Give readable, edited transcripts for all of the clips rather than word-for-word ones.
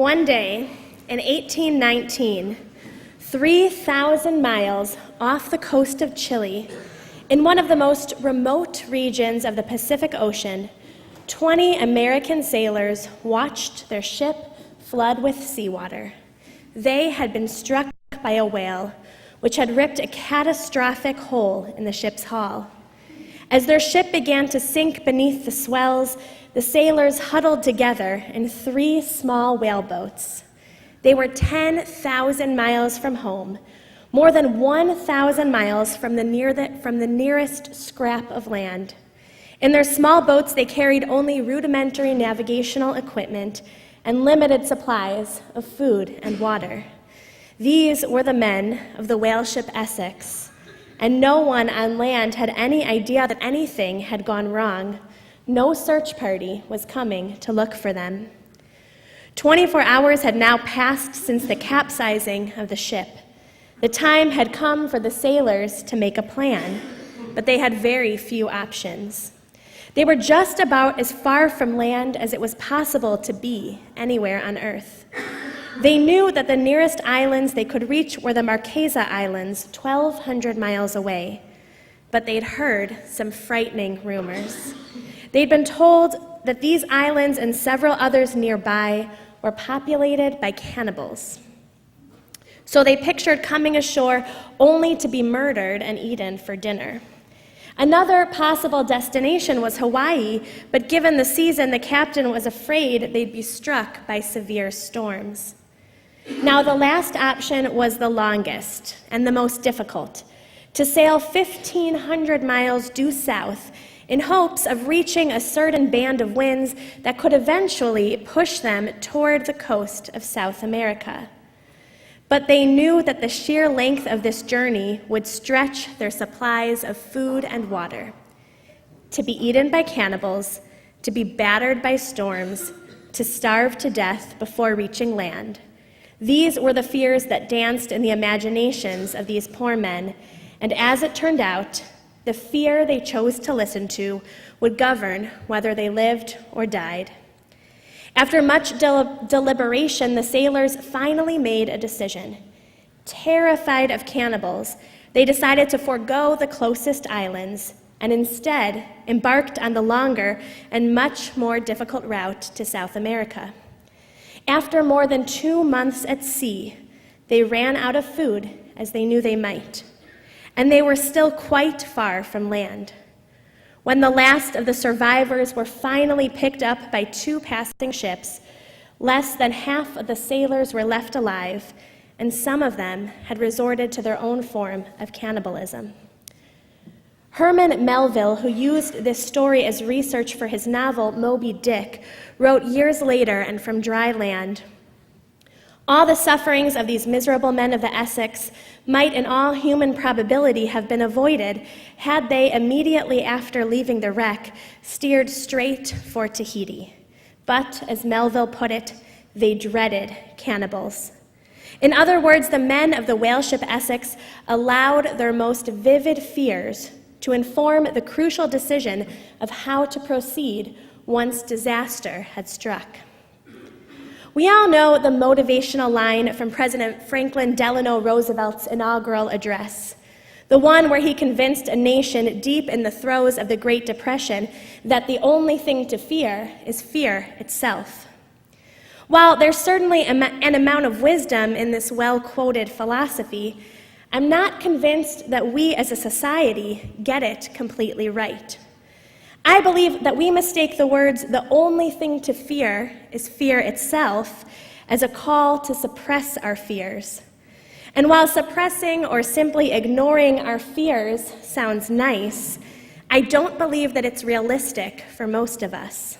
One day in 1819, 3,000 miles off the coast of Chile, in one of the most remote regions of the Pacific Ocean, 20 American sailors watched their ship flood with seawater. They had been struck by a whale, which had ripped a catastrophic hole in the ship's hull. As their ship began to sink beneath the swells, the sailors huddled together in 3 small whaleboats. They were 10,000 miles from home, more than 1,000 miles from the nearest scrap of land. In their small boats, they carried only rudimentary navigational equipment and limited supplies of food and water. These were the men of the whale ship Essex, and no one on land had any idea that anything had gone wrong. No search party was coming to look for them. 24 hours had now passed since the capsizing of the ship. The time had come for the sailors to make a plan, but they had very few options. They were just about as far from land as it was possible to be anywhere on Earth. They knew that the nearest islands they could reach were the Marquesa Islands, 1,200 miles away, but they'd heard some frightening rumors. They'd been told that these islands and several others nearby were populated by cannibals. So they pictured coming ashore only to be murdered and eaten for dinner. Another possible destination was Hawaii, but given the season, the captain was afraid they'd be struck by severe storms. Now, the last option was the longest and the most difficult, to sail 1,500 miles due south in hopes of reaching a certain band of winds that could eventually push them toward the coast of South America. But they knew that the sheer length of this journey would stretch their supplies of food and water. To be eaten by cannibals, to be battered by storms, to starve to death before reaching land. These were the fears that danced in the imaginations of these poor men, and as it turned out, the fear they chose to listen to would govern whether they lived or died. After much deliberation, the sailors finally made a decision. Terrified of cannibals, they decided to forego the closest islands and instead embarked on the longer and much more difficult route to South America. After more than 2 months at sea, they ran out of food, as they knew they might, and they were still quite far from land. When the last of the survivors were finally picked up by 2 passing ships, less than half of the sailors were left alive, and some of them had resorted to their own form of cannibalism. Herman Melville, who used this story as research for his novel Moby Dick, wrote years later and from dry land, "All the sufferings of these miserable men of the Essex might in all human probability have been avoided had they, immediately after leaving the wreck, steered straight for Tahiti. But, as Melville put it, they dreaded cannibals." In other words, the men of the whale ship Essex allowed their most vivid fears to inform the crucial decision of how to proceed once disaster had struck. We all know the motivational line from President Franklin Delano Roosevelt's inaugural address, the one where he convinced a nation deep in the throes of the Great Depression that the only thing to fear is fear itself. While there's certainly an amount of wisdom in this well-quoted philosophy, I'm not convinced that we as a society get it completely right. I believe that we mistake the words, "the only thing to fear is fear itself," as a call to suppress our fears. And while suppressing or simply ignoring our fears sounds nice, I don't believe that it's realistic for most of us.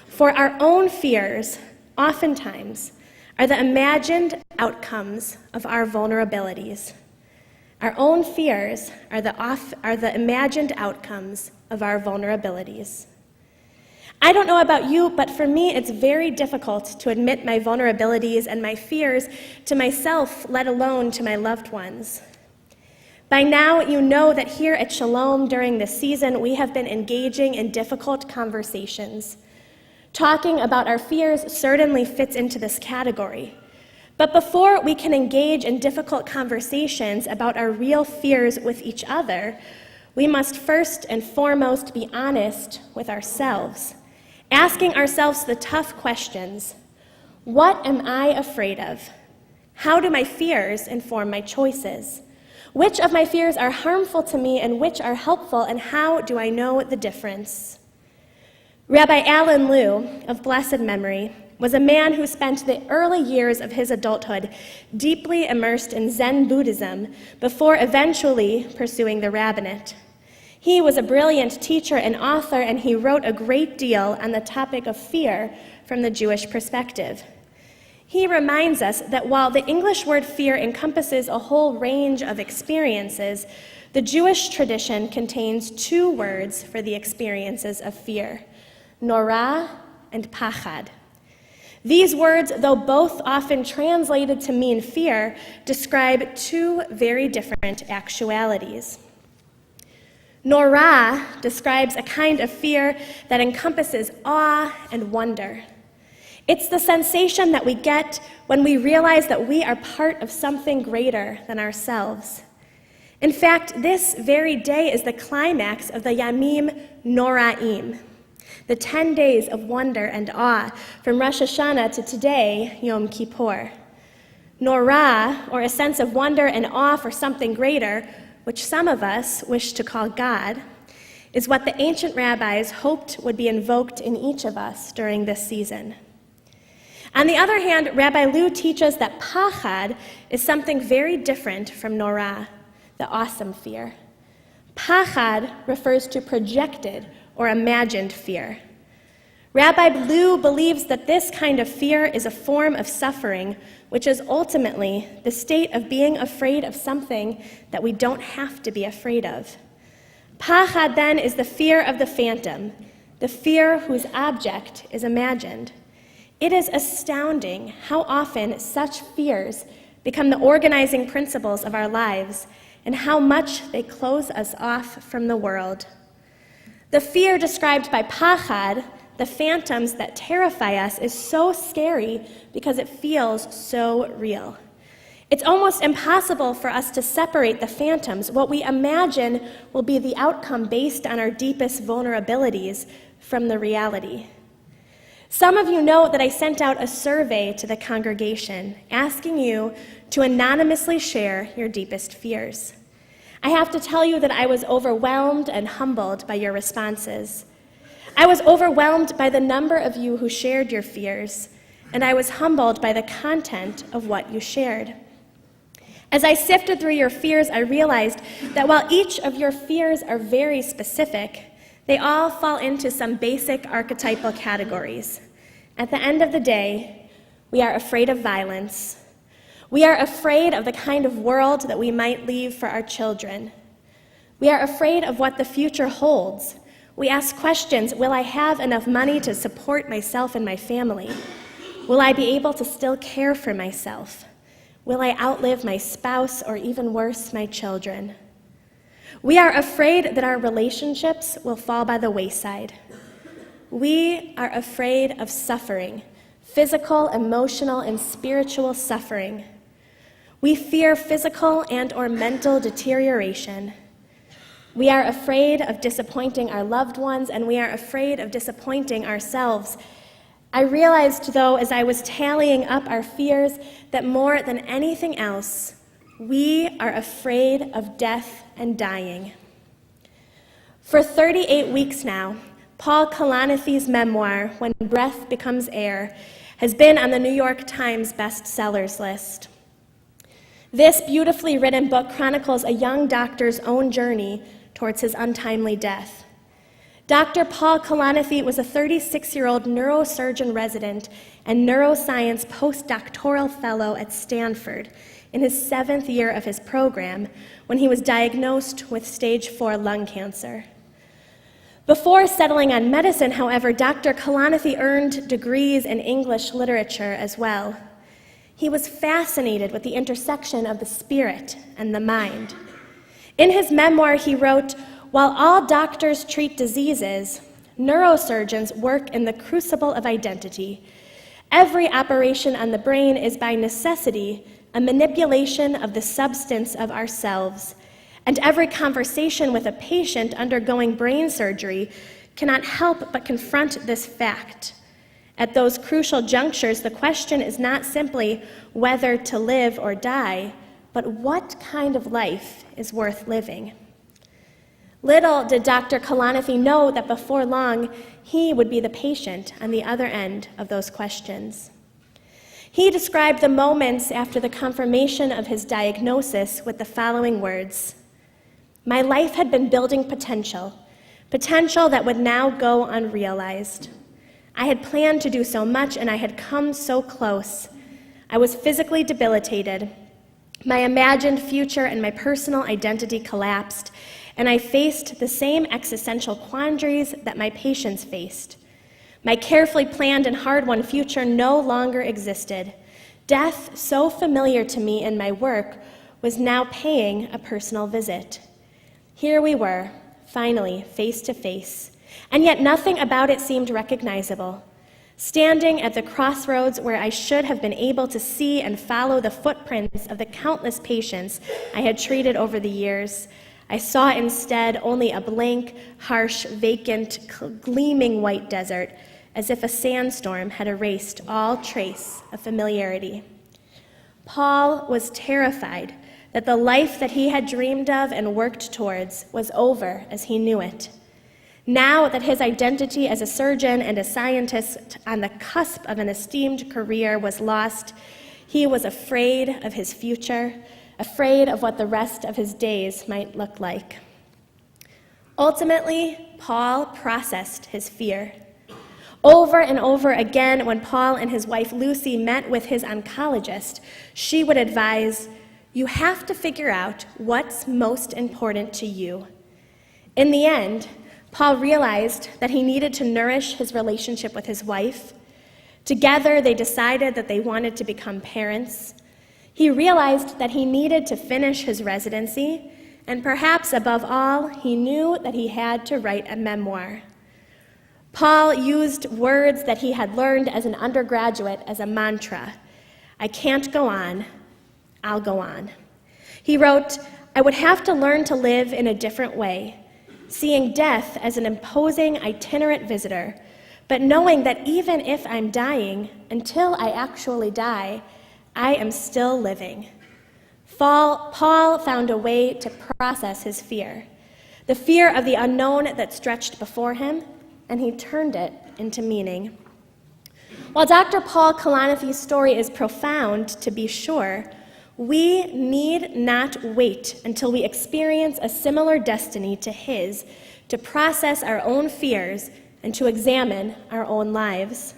For our own fears, oftentimes, are the imagined outcomes of our vulnerabilities. Our own fears are the imagined outcomes of our vulnerabilities. I don't know about you, but for me, it's very difficult to admit my vulnerabilities and my fears to myself, let alone to my loved ones. By now, you know that here at Shalom during this season, we have been engaging in difficult conversations, Talking about our fears certainly fits into this category. But before we can engage in difficult conversations about our real fears with each other, we must first and foremost be honest with ourselves, asking ourselves the tough questions. What am I afraid of? How do my fears inform my choices? Which of my fears are harmful to me and which are helpful, and how do I know the difference? Rabbi Alan Lew, of blessed memory, was a man who spent the early years of his adulthood deeply immersed in Zen Buddhism before eventually pursuing the rabbinate. He was a brilliant teacher and author, and he wrote a great deal on the topic of fear from the Jewish perspective. He reminds us that while the English word fear encompasses a whole range of experiences, the Jewish tradition contains two words for the experiences of fear: norah and pachad. These words, though both often translated to mean fear, describe two very different actualities. Norah describes a kind of fear that encompasses awe and wonder. It's the sensation that we get when we realize that we are part of something greater than ourselves. In fact, this very day is the climax of the Yamim Noraim, the 10 days of wonder and awe from Rosh Hashanah to today, Yom Kippur. Norah, or a sense of wonder and awe for something greater, which some of us wish to call God, is what the ancient rabbis hoped would be invoked in each of us during this season. On the other hand, Rabbi Lew teaches that pachad is something very different from norah, the awesome fear. Pachad refers to projected or imagined fear. Rabbi Lew believes that this kind of fear is a form of suffering, which is ultimately the state of being afraid of something that we don't have to be afraid of. Pachad, then, is the fear of the phantom, the fear whose object is imagined. It is astounding how often such fears become the organizing principles of our lives and how much they close us off from the world. The fear described by pachad, the phantoms that terrify us, is so scary because it feels so real. It's almost impossible for us to separate the phantoms, what we imagine will be the outcome based on our deepest vulnerabilities, from the reality. Some of you know that I sent out a survey to the congregation asking you to anonymously share your deepest fears. I have to tell you that I was overwhelmed and humbled by your responses. I was overwhelmed by the number of you who shared your fears, and I was humbled by the content of what you shared. As I sifted through your fears, I realized that while each of your fears are very specific, they all fall into some basic archetypal categories. At the end of the day, we are afraid of violence. We are afraid of the kind of world that we might leave for our children. We are afraid of what the future holds. We ask questions: will I have enough money to support myself and my family? Will I be able to still care for myself? Will I outlive my spouse, or even worse, my children? We are afraid that our relationships will fall by the wayside. We are afraid of suffering, physical, emotional, and spiritual suffering. We fear physical and/or mental deterioration. We are afraid of disappointing our loved ones, and we are afraid of disappointing ourselves. I realized, though, as I was tallying up our fears, that more than anything else, we are afraid of death and dying. For 38 weeks now, Paul Kalanithe's memoir, When Breath Becomes Air, has been on the New York Times bestsellers list. This beautifully written book chronicles a young doctor's own journey towards his untimely death. Dr. Paul Kalanithi was a 36-year-old neurosurgeon resident and neuroscience postdoctoral fellow at Stanford in his 7th year of his program when he was diagnosed with stage 4 lung cancer. Before settling on medicine, however, Dr. Kalanithi earned degrees in English literature as well. He was fascinated with the intersection of the spirit and the mind. In his memoir, he wrote, "While all doctors treat diseases, Neurosurgeons work in the crucible of identity. Every operation on the brain is by necessity a manipulation of the substance of ourselves, and every conversation with a patient undergoing brain surgery cannot help but confront this fact. At those crucial junctures, the question is not simply whether to live or die, but what kind of life is worth living. Little did Dr. Kalanithi know that before long, he would be the patient on the other end of those questions. He described the moments after the confirmation of his diagnosis with the following words: "My life had been building potential that would now go unrealized. I had planned to do so much, and I had come so close. I was physically debilitated. My imagined future and my personal identity collapsed, and I faced the same existential quandaries that my patients faced. My carefully planned and hard-won future no longer existed. Death, so familiar to me in my work, was now paying a personal visit. Here we were, finally, face to face, and yet nothing about it seemed recognizable. Standing at the crossroads where I should have been able to see and follow the footprints of the countless patients I had treated over the years, I saw instead only a blank, harsh, vacant, gleaming white desert, as if a sandstorm had erased all trace of familiarity. Paul was terrified that the life that he had dreamed of and worked towards was over as he knew it. Now that his identity as a surgeon and a scientist on the cusp of an esteemed career was lost, he was afraid of his future, afraid of what the rest of his days might look like. Ultimately, Paul processed his fear. Over and over again, when Paul and his wife Lucy met with his oncologist, she would advise, "You have to figure out what's most important to you." In the end, Paul realized that he needed to nourish his relationship with his wife. Together, they decided that they wanted to become parents. He realized that he needed to finish his residency, and perhaps above all, he knew that he had to write a memoir. Paul used words that he had learned as an undergraduate as a mantra. "I can't go on, I'll go on." He wrote, "I would have to learn to live in a different way, seeing death as an imposing itinerant visitor, but knowing that even if I'm dying, until I actually die, I am still living." Paul found a way to process his fear, the fear of the unknown that stretched before him, and he turned it into meaning. While Dr. Paul Kalanithi's story is profound, to be sure, we need not wait until we experience a similar destiny to his to process our own fears and to examine our own lives.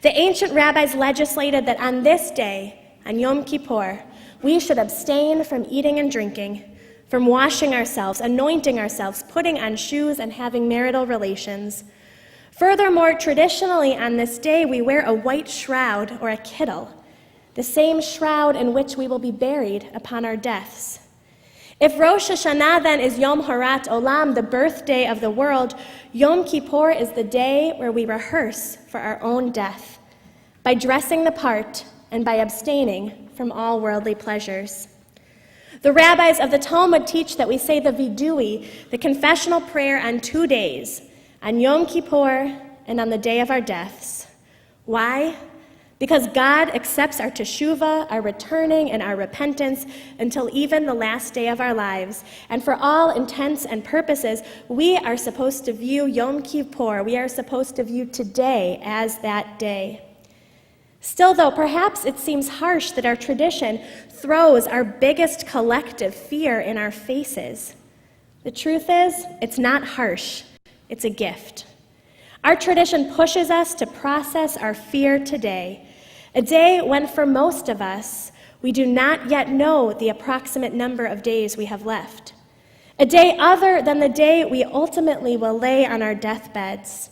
The ancient rabbis legislated that on this day, on Yom Kippur, we should abstain from eating and drinking, from washing ourselves, anointing ourselves, putting on shoes, and having marital relations. Furthermore, traditionally on this day, we wear a white shroud or a kittel, the same shroud in which we will be buried upon our deaths. If Rosh Hashanah then is Yom Harat Olam, the birthday of the world, Yom Kippur is the day where we rehearse for our own death, by dressing the part and by abstaining from all worldly pleasures. The rabbis of the Talmud teach that we say the vidui, the confessional prayer, on 2 days, on Yom Kippur and on the day of our deaths. Why? Because God accepts our teshuvah, our returning, and our repentance until even the last day of our lives. And for all intents and purposes, we are supposed to view Yom Kippur, we are supposed to view today as that day. Still, though, perhaps it seems harsh that our tradition throws our biggest collective fear in our faces. The truth is, it's not harsh, it's a gift. Our tradition pushes us to process our fear today, a day when, for most of us, we do not yet know the approximate number of days we have left, a day other than the day we ultimately will lay on our deathbeds.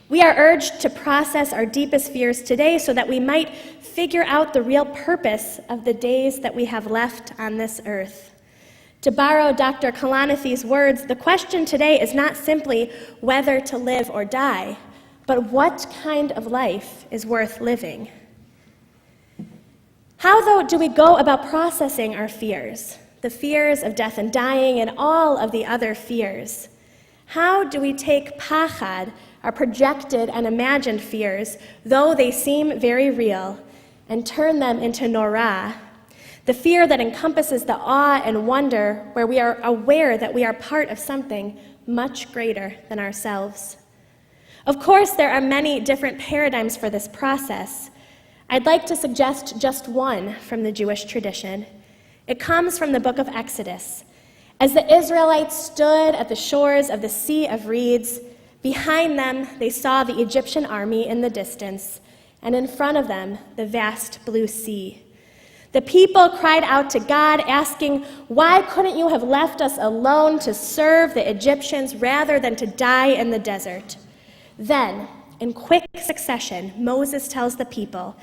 We are urged to process our deepest fears today so that we might figure out the real purpose of the days that we have left on this earth. To borrow Dr. Kalanithi's words, the question today is not simply whether to live or die, but what kind of life is worth living? How, though, do we go about processing our fears, the fears of death and dying and all of the other fears? How do we take pachad, our projected and imagined fears, though they seem very real, and turn them into norah, the fear that encompasses the awe and wonder where we are aware that we are part of something much greater than ourselves? Of course, there are many different paradigms for this process. I'd like to suggest just one from the Jewish tradition. It comes from the book of Exodus. As the Israelites stood at the shores of the Sea of Reeds, behind them they saw the Egyptian army in the distance, and in front of them the vast blue sea. The people cried out to God, asking, "Why couldn't you have left us alone to serve the Egyptians rather than to die in the desert?" Then, in quick succession, Moses tells the people,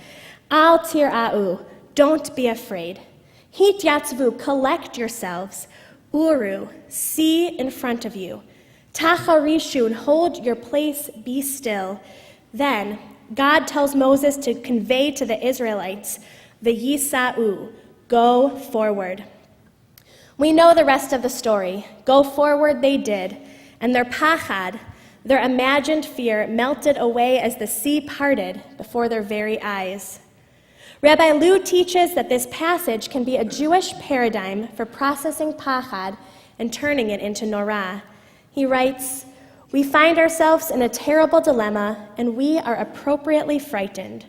"Al tira'u, don't be afraid. Hityatzvu, collect yourselves. Uru, see in front of you. Tacharishun, hold your place, be still." Then, God tells Moses to convey to the Israelites, V'yisa'u, go forward. We know the rest of the story. Go forward they did, and their pachad, their imagined fear, melted away as the sea parted before their very eyes. Rabbi Liu teaches that this passage can be a Jewish paradigm for processing pachad and turning it into norah. He writes, "We find ourselves in a terrible dilemma, and we are appropriately frightened.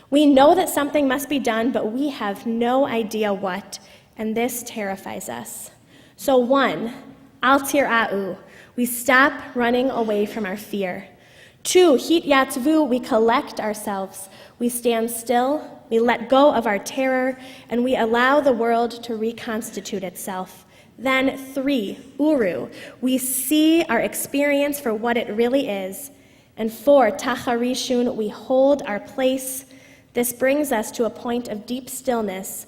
We know that something must be done, but we have no idea what, and this terrifies us. So 1, al tira'u, we stop running away from our fear. 2, hityatzvu, we collect ourselves. We stand still, we let go of our terror, and we allow the world to reconstitute itself. Then 3, uru, we see our experience for what it really is. And 4, tacharishun, we hold our place. This brings us to a point of deep stillness.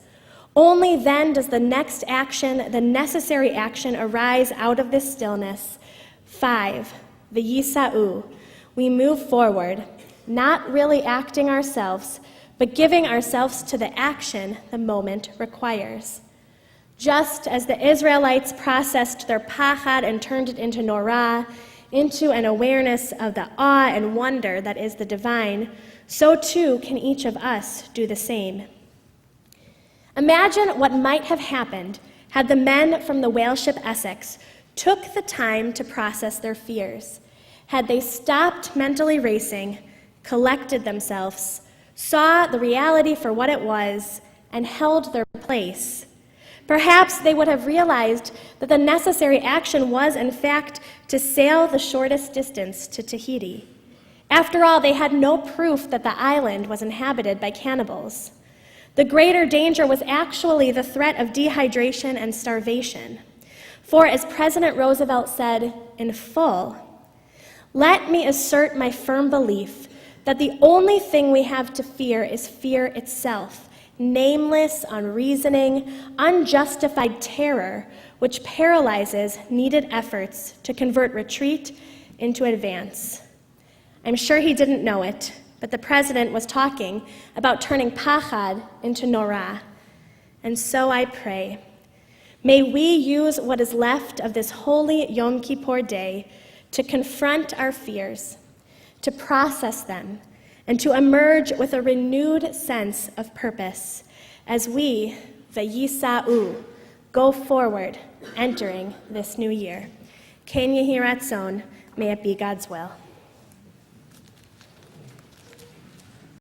Only then does the next action, the necessary action, arise out of this stillness. 5, v'yisa'u, we move forward, not really acting ourselves, but giving ourselves to the action the moment requires. Just as the Israelites processed their pachad and turned it into norah, into an awareness of the awe and wonder that is the divine, so too can each of us do the same. Imagine what might have happened had the men from the whale ship Essex took the time to process their fears, had they stopped mentally racing, collected themselves, saw the reality for what it was, and held their place. Perhaps they would have realized that the necessary action was, in fact, to sail the shortest distance to Tahiti. After all, they had no proof that the island was inhabited by cannibals. The greater danger was actually the threat of dehydration and starvation. For, as President Roosevelt said in full, "Let me assert my firm belief that the only thing we have to fear is fear itself, nameless, unreasoning, unjustified terror, which paralyzes needed efforts to convert retreat into advance." I'm sure he didn't know it, but the president was talking about turning pachad into norah. And so I pray, may we use what is left of this holy Yom Kippur day to confront our fears, to process them, and to emerge with a renewed sense of purpose as we, v'yisa'u, go forward, entering this new year. Ken Yehi Ratzon, may it be God's will.